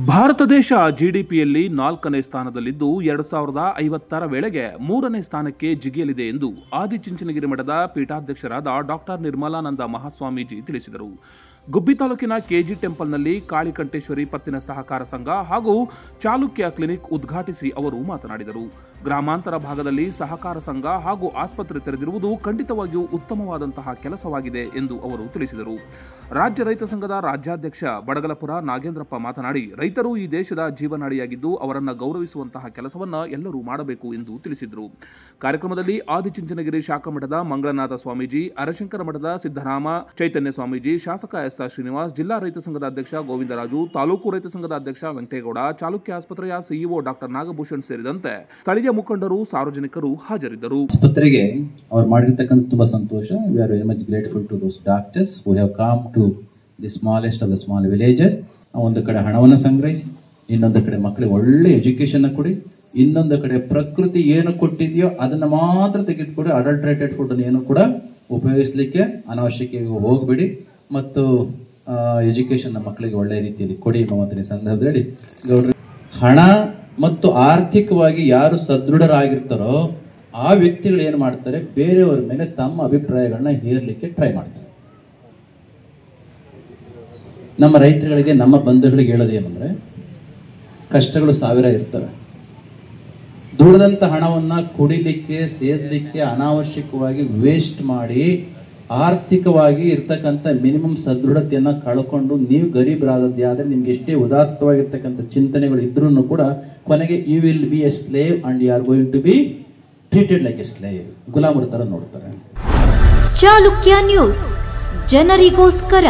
ಭಾರತ ದೇಶ ಜಿಡಿಪಿಯಲ್ಲಿ 4ನೇ ಸ್ಥಾನದಲ್ಲಿದ್ದು 2050ರ ವೇಳೆಗೆ 3ನೇ ಸ್ಥಾನಕ್ಕೆ ಜಿಗಿಯಲಿದೆ ಎಂದು ಆದಿಚುಂಚನಗಿರಿ ಮಠದ ಪೀಠಾಧ್ಯಕ್ಷರಾದ ಡಾಕ್ಟರ್ ನಿರ್ಮಲಾನಂದ ಮಹಾಸ್ವಾಮೀಜಿ ತಿಳಿಸಿದರು. ಗುಬ್ಬಿ ತಾಲೂಕಿನ ಕೆಜಿ ಟೆಂಪಲ್ನಲ್ಲಿ ಕಾಳಿಕಂಠೇಶ್ವರಿ ಪತ್ತಿನ ಸಹಕಾರ ಸಂಘ ಹಾಗೂ ಚಾಲುಕ್ಯ ಕ್ಲಿನಿಕ್ ಉದ್ಘಾಟಿಸಿ ಅವರು ಮಾತನಾಡಿದರು. ಗ್ರಾಮಾಂತರ ಭಾಗದಲ್ಲಿ ಸಹಕಾರ ಸಂಘ ಹಾಗೂ ಆಸ್ಪತ್ರೆ ತೆರೆದಿರುವುದು ಖಂಡಿತವಾಗಿಯೂ ಉತ್ತಮವಾದಂತಹ ಕೆಲಸವಾಗಿದೆ ಎಂದು ಅವರು ತಿಳಿಸಿದರು. ರಾಜ್ಯ ರೈತ ಸಂಘದ ರಾಜ್ಯಾಧ್ಯಕ್ಷ ಬಡಗಲಪುರ ನಾಗೇಂದ್ರಪ್ಪ ಮಾತನಾಡಿ, ರೈತರು ಈ ದೇಶದ ಜೀವನಾಡಿಯಾಗಿದ್ದು ಅವರನ್ನು ಗೌರವಿಸುವಂತಹ ಕೆಲಸವನ್ನ ಎಲ್ಲರೂ ಮಾಡಬೇಕು ಎಂದು ತಿಳಿಸಿದರು. ಕಾರ್ಯಕ್ರಮದಲ್ಲಿ ಆದಿಚುಂಚನಗಿರಿ ಶಾಖಾ ಮಠದ ಮಂಗಳನಾಥ ಸ್ವಾಮೀಜಿ, ಅರಶಂಕರ ಮಠದ ಸಿದ್ದರಾಮ ಚೈತನ್ಯ ಸ್ವಾಮೀಜಿ, ಶಾಸಕ ಎಸ್ ಆರ್ ಶ್ರೀನಿವಾಸ್, ಜಿಲ್ಲಾ ರೈತ ಸಂಘದ ಅಧ್ಯಕ್ಷ ಗೋವಿಂದರಾಜು, ತಾಲೂಕು ರೈತ ಸಂಘದ ಅಧ್ಯಕ್ಷ ವೆಂಕಟೇಗೌಡ, ಚಾಲುಕ್ಯ ಆಸ್ಪತ್ರೆಯ ಸಿಇಒ ಡಾಕ್ಟರ್ ನಾಗಭೂಷಣ್ ಸೇರಿದಂತೆ ಸ್ಥಳೀಯ ಮುಖಂಡರು, ಸಾರ್ವಜನಿಕರು ಹಾಜರಿದ್ದರು. ಆಸ್ಪತ್ರೆಗೆ ಅವರು ಮಾಡಿರ್ತಕ್ಕಂಥ ತುಂಬಾ ಸಂತೋಷ. We are very much grateful to those doctors who have come to the smallest of the small villages. ಒಂದು ಕಡೆ ಹಣವನ್ನು ಸಂಗ್ರಹಿಸಿ, ಇನ್ನೊಂದು ಕಡೆ ಮಕ್ಕಳಿಗೆ ಒಳ್ಳೆ ಎಜುಕೇಶನ್ ಕೊಡಿ, ಇನ್ನೊಂದು ಕಡೆ ಪ್ರಕೃತಿ ಏನು ಕೊಟ್ಟಿದೆಯೋ ಅದನ್ನ ಮಾತ್ರ ತೆಗೆದುಕೊಡಿ. ಅಡಲ್ಟ್ರೇಟೆಡ್ ಫುಡ್ ಏನು ಕೂಡ ಉಪಯೋಗಿಸಲಿಕ್ಕೆ ಅನಾವಶ್ಯಕ ಹೋಗ್ಬಿಡಿ ಮತ್ತು ಎಜುಕೇಶನ್ ಮಕ್ಕಳಿಗೆ ಒಳ್ಳೆ ರೀತಿಯಲ್ಲಿ ಕೊಡಿ ಎಂಬ ಸಂದರ್ಭದಲ್ಲಿ ಗೌಡ್ರು, ಹಣ ಮತ್ತು ಆರ್ಥಿಕವಾಗಿ ಯಾರು ಸದೃಢರಾಗಿರ್ತಾರೋ ಆ ವ್ಯಕ್ತಿಗಳು ಏನು ಮಾಡ್ತಾರೆ, ಬೇರೆಯವರ ಮೇಲೆ ತಮ್ಮ ಅಭಿಪ್ರಾಯಗಳನ್ನ ಹೇರಲಿಕ್ಕೆ ಟ್ರೈ ಮಾಡ್ತಾರೆ. ನಮ್ಮ ರೈತರುಗಳಿಗೆ, ನಮ್ಮ ಬಂಧುಗಳಿಗೆ ಹೇಳೋದೇನೆಂದ್ರೆ, ಕಷ್ಟಗಳು ಸಾವಿರ ಇರ್ತವೆ. ದುಡಿದಂಥ ಹಣವನ್ನ ಕುಡಿಲಿಕ್ಕೆ, ಸೇದಲಿಕ್ಕೆ ಅನಾವಶ್ಯಕವಾಗಿ ವೇಸ್ಟ್ ಮಾಡಿ ಆರ್ಥಿಕವಾಗಿ ಇರ್ತಕ್ಕಂಥ ಮಿನಿಮಮ್ ಸದೃಢತೆಯನ್ನ ಕಳ್ಕೊಂಡು ನೀವು ಗರೀಬರಾದದ್ದೇ ಆದರೆ ನಿಮ್ಗೆ ಎಷ್ಟೇ ಉದಾತ್ತವಾಗಿರ್ತಕ್ಕಂಥ ಚಿಂತನೆಗಳು ಇದ್ರೂ ಕೂಡ ಕೊನೆಗೆ you will be a slave and you are going to be treated like a slave, ಗುಲಾಮರ ತರ ನೋಡ್ತಾರೆ. ಚಾಲುಕ್ಯ ನ್ಯೂಸ್, ಜನರಿಗೋಸ್ಕರ.